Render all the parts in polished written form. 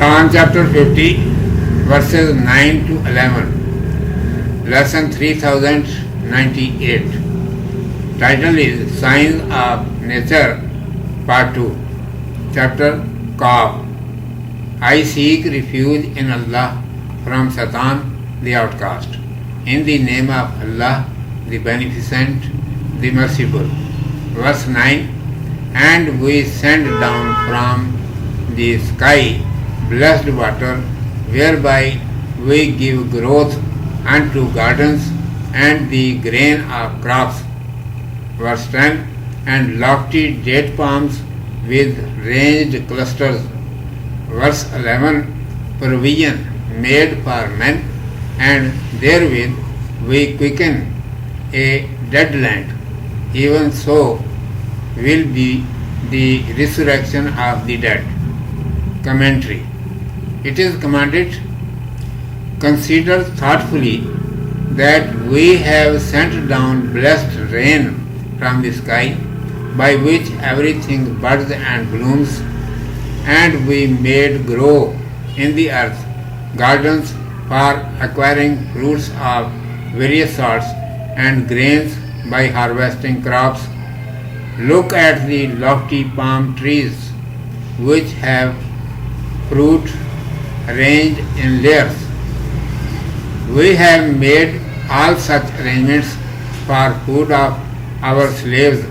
Quran chapter 50 verses 9 to 11, lesson 3098. Title is Signs of Nature, part 2, chapter Qaf. I seek refuge in Allah from Satan the outcast. In the name of Allah, the Beneficent, the Merciful. Verse 9. And we send down from the sky blessed water, whereby we give growth unto gardens and the grain of crops. Verse 10. And lofty date palms with ranged clusters. Verse 11. Provision made for men, and therewith we quicken a dead land. Even so will be the resurrection of the dead. Commentary. It is commanded, consider thoughtfully that we have sent down blessed rain from the sky, by which everything buds and blooms, and we made grow in the earth gardens for acquiring fruits of various sorts and grains by harvesting crops. Look at the lofty palm trees, which have fruit arranged in layers. We have made all such arrangements for food of our slaves,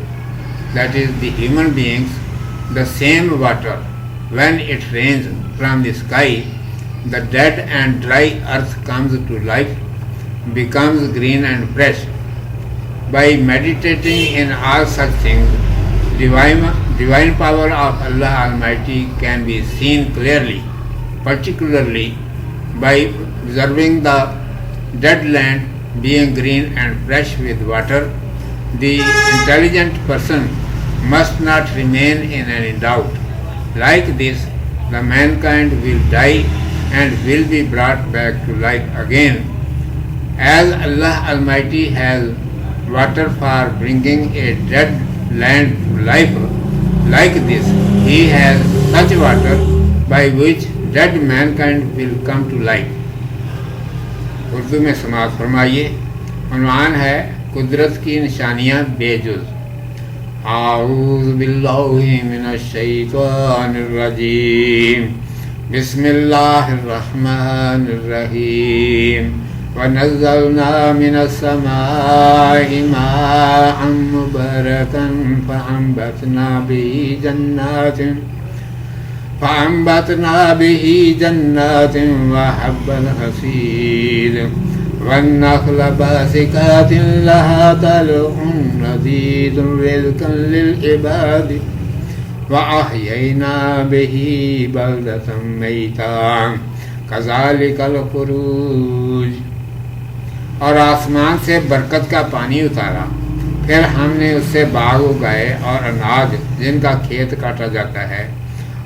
that is the human beings. The same water, when it rains from the sky, the dead and dry earth comes to life, becomes green and fresh. By meditating in all such things, divine power of Allah Almighty can be seen clearly, particularly by observing the dead land being green and fresh with water. The intelligent person must not remain in any doubt. Like this, the mankind will die and will be brought back to life again. As Allah Almighty has water for bringing a dead land to life, like this, He has such water by which dead mankind will come to life. Urdu میں سماعت فرمائیے. عنوان ہے قدرت کی نشانیاں بےجز. اعوذ باللہ من الشیطان الرجیم. بسم اللہ الرحمن الرحیم. وَنَزَّلْنَا مِنَ السَّمَاءِ مَاءً مُبَارَكًا فَأَنبَتْنَا بِهِ جَنَّاتٍ وَحَبَّ الْحَصِيدِ وَالنَّخْلَ بَاسِقَاتٍ لَهَا طَلْعٌ نَضِيدٌ رِزْقًا لِلْعِبَادِ وَأَحْيَيْنَا بِهِ بَلْدَةً مَيْتًا كَذَلِكَ الْخُرُوجُ. اور آسمان سے برکت کا پانی اتارا، پھر ہم نے اس سے باغ اگائے اور اناج جن کا کھیت کاٹا جاتا ہے،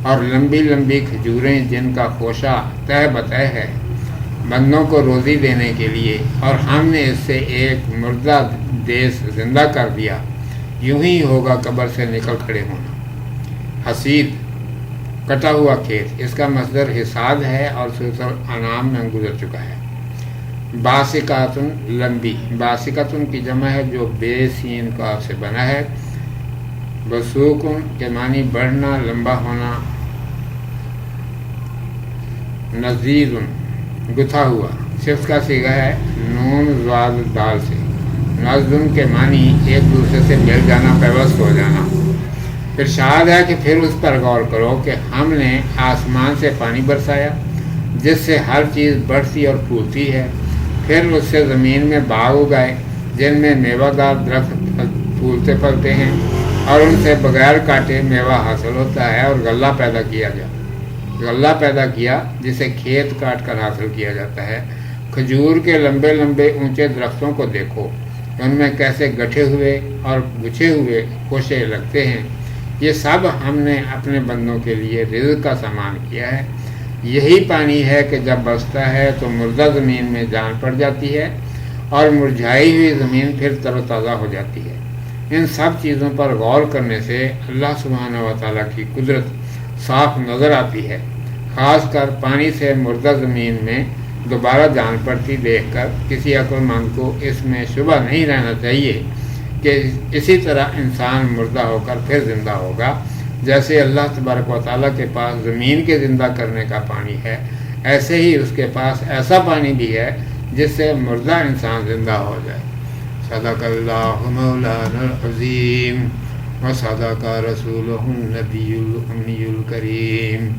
اور لمبی لمبی کھجوریں جن کا خوشہ تہ بتہ ہے، بندوں کو روزی دینے کے لیے. اور ہم نے اس سے ایک مردہ دیس زندہ کر دیا. یوں ہی ہوگا قبر سے نکل کھڑے ہونا. حسید، کٹا ہوا کھیت، اس کا مصدر حساد ہے اور سورۃ الانعام میں گزر چکا ہے. باسقاتن، لمبی. باسقاتن کی جمع ہے جو بے سین کاف سے بنا ہے. بسوکن کے معنی بڑھنا، لمبا ہونا. نزیدن، گتھا ہوا. صفت کا صیغہ ہے نون زاد دال سے. نزدن کے معنی ایک دوسرے سے مل جانا، پیوست ہو جانا. ارشاد ہے کہ پھر اس پر غور کرو کہ ہم نے آسمان سے پانی برسایا جس سے ہر چیز بڑھتی اور پھولتی ہے. پھر اس سے زمین میں باغ اگائے جن میں میوہ دار درخت پھولتے پھلتے ہیں، اور ان سے بغیر کاٹے میوہ حاصل ہوتا ہے. اور غلہ پیدا کیا جسے کھیت کاٹ کر حاصل کیا جاتا ہے. کھجور کے لمبے لمبے اونچے درختوں کو دیکھو، ان میں کیسے گٹھے ہوئے اور گچھے ہوئے خوشے لگتے ہیں. یہ سب ہم نے اپنے بندوں کے لیے رزق کا سامان کیا ہے. یہی پانی ہے کہ جب برستا ہے تو مردہ زمین میں جان پڑ جاتی ہے، اور مرجھائی ہوئی زمین پھر تر و تازہ ہو جاتی ہے. ان سب چیزوں پر غور کرنے سے اللہ سبحانہ و تعالیٰ کی قدرت صاف نظر آتی ہے. خاص کر پانی سے مردہ زمین میں دوبارہ جان پڑتی دیکھ کر کسی عقل مند کو اس میں شبہ نہیں رہنا چاہیے کہ اسی طرح انسان مردہ ہو کر پھر زندہ ہوگا، جیسے اللہ تبارک و تعالیٰ کے پاس زمین کے زندہ کرنے کا پانی ہے، ایسے ہی اس کے پاس ایسا پانی بھی ہے جس سے مردہ انسان زندہ ہو جائے۔ صدق اللہ مولانا العظیم و صدق رسولہ النبی الامی الکریم۔